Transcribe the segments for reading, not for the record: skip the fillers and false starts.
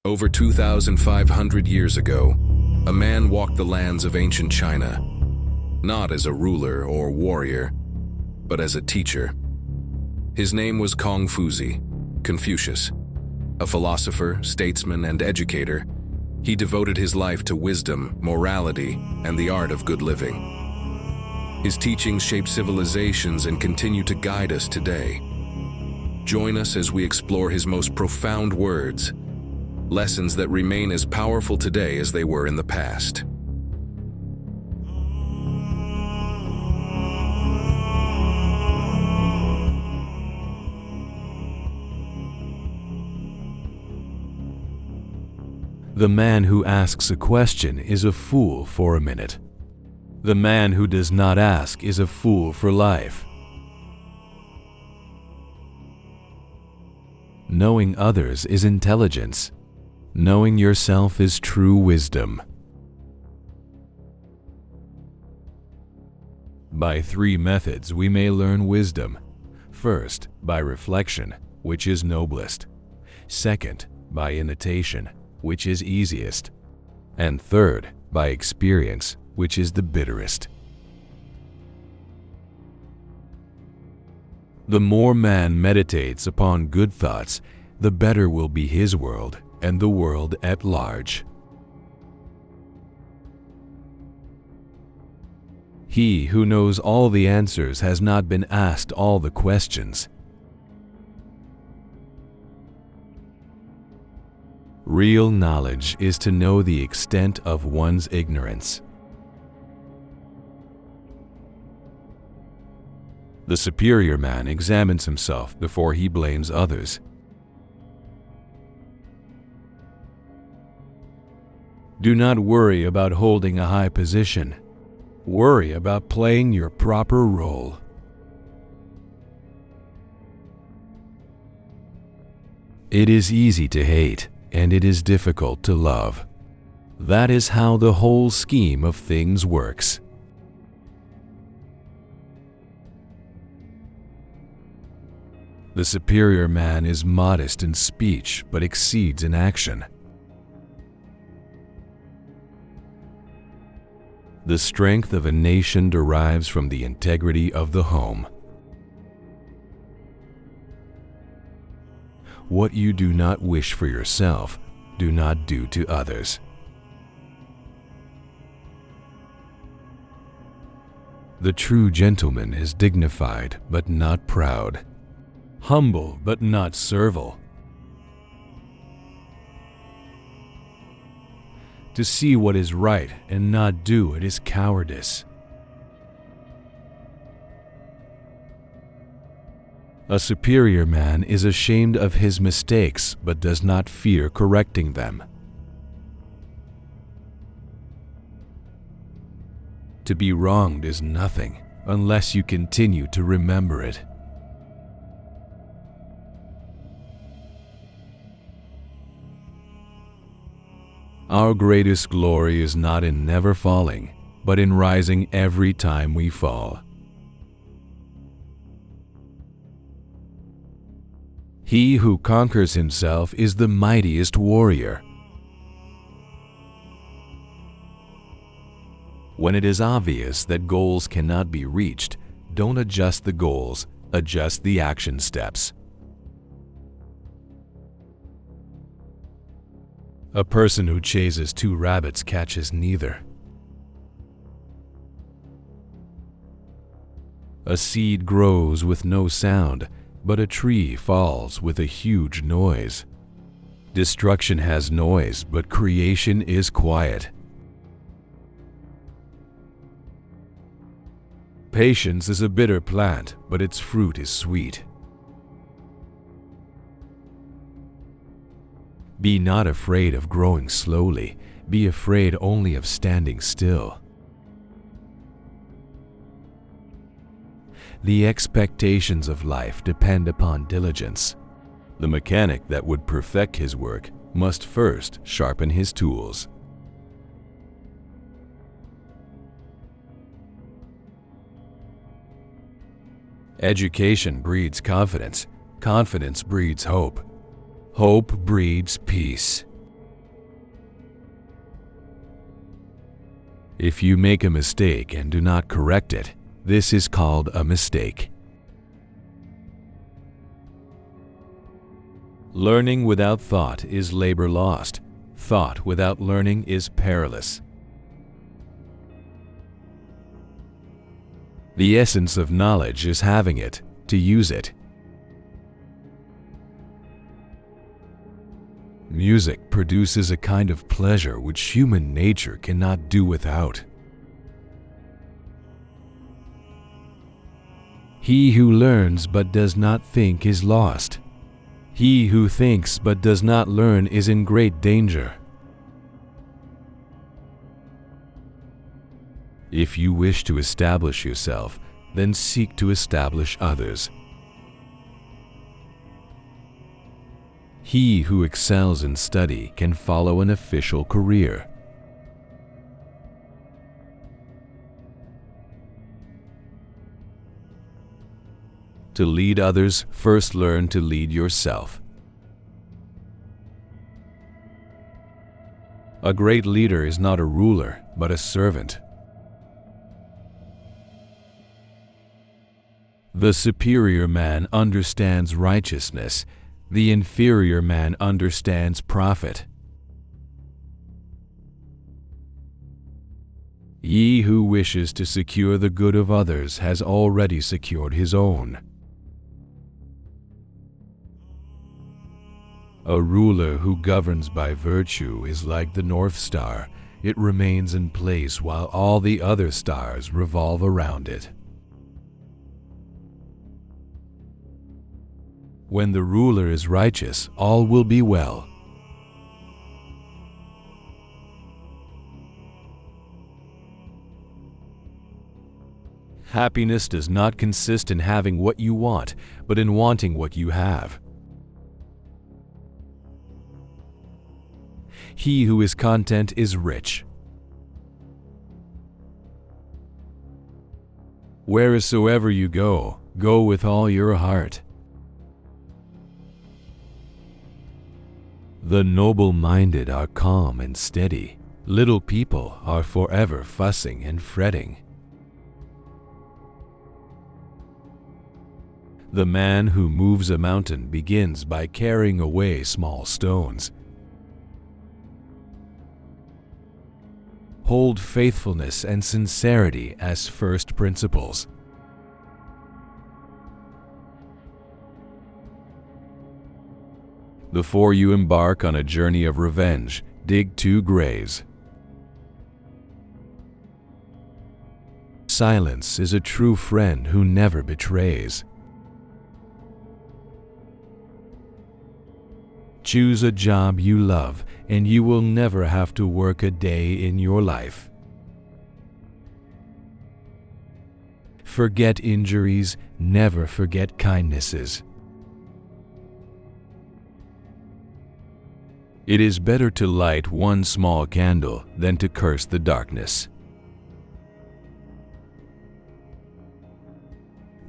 Over 2,500 years ago, a man walked the lands of ancient China, not as a ruler or warrior, but as a teacher. His name was Confucius. A philosopher, statesman, and educator, he devoted his life to wisdom, morality, and the art of good living. His teachings shape civilizations and continue to guide us today. Join us as we explore his most profound words, lessons that remain as powerful today as they were in the past. The man who asks a question is a fool for a minute. The man who does not ask is a fool for life. Knowing others is intelligence. Knowing yourself is true wisdom. By 3 methods we may learn wisdom. First, by reflection, which is noblest. Second, by imitation, which is easiest. And third, by experience, which is the bitterest. The more man meditates upon good thoughts, the better will be his world and the world at large. He who knows all the answers has not been asked all the questions. Real knowledge is to know the extent of one's ignorance. The superior man examines himself before he blames others. Do not worry about holding a high position. Worry about playing your proper role. It is easy to hate, and it is difficult to love. That is how the whole scheme of things works. The superior man is modest in speech, but exceeds in action. The strength of a nation derives from the integrity of the home. What you do not wish for yourself, do not do to others. The true gentleman is dignified but not proud, humble but not servile. To see what is right and not do it is cowardice. A superior man is ashamed of his mistakes but does not fear correcting them. To be wronged is nothing unless you continue to remember it. Our greatest glory is not in never falling, but in rising every time we fall. He who conquers himself is the mightiest warrior. When it is obvious that goals cannot be reached, don't adjust the goals, adjust the action steps. A person who chases 2 rabbits catches neither. A seed grows with no sound, but a tree falls with a huge noise. Destruction has noise, but creation is quiet. Patience is a bitter plant, but its fruit is sweet. Be not afraid of growing slowly, be afraid only of standing still. The expectations of life depend upon diligence. The mechanic that would perfect his work must first sharpen his tools. Education breeds confidence. Confidence breeds hope. Hope breeds peace. If you make a mistake and do not correct it, this is called a mistake. Learning without thought is labor lost. Thought without learning is perilous. The essence of knowledge is having it, to use it. Music produces a kind of pleasure which human nature cannot do without. He who learns but does not think is lost. He who thinks but does not learn is in great danger. If you wish to establish yourself, then seek to establish others. He who excels in study can follow an official career. To lead others, first learn to lead yourself. A great leader is not a ruler, but a servant. The superior man understands righteousness. The inferior man understands profit. He who wishes to secure the good of others has already secured his own. A ruler who governs by virtue is like the North Star. It remains in place while all the other stars revolve around it. When the ruler is righteous, all will be well. Happiness does not consist in having what you want, but in wanting what you have. He who is content is rich. Wheresoever you go, go with all your heart. The noble-minded are calm and steady. Little people are forever fussing and fretting. The man who moves a mountain begins by carrying away small stones. Hold faithfulness and sincerity as first principles. Before you embark on a journey of revenge, dig 2 graves. Silence is a true friend who never betrays. Choose a job you love, and you will never have to work a day in your life. Forget injuries, never forget kindnesses. It is better to light one small candle than to curse the darkness.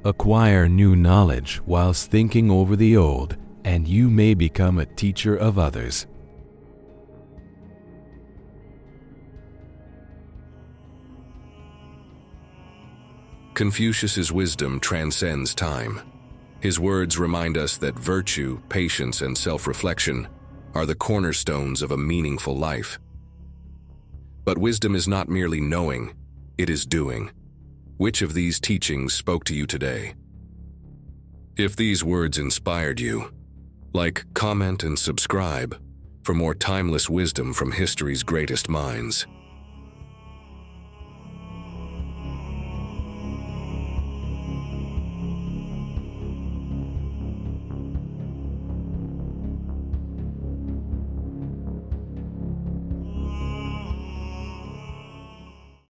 Acquire new knowledge whilst thinking over the old, and you may become a teacher of others. Confucius's wisdom transcends time. His words remind us that virtue, patience, and self-reflection are the cornerstones of a meaningful life. But wisdom is not merely knowing, it is doing. Which of these teachings spoke to you today? If these words inspired you, like, comment, and subscribe for more timeless wisdom from history's greatest minds.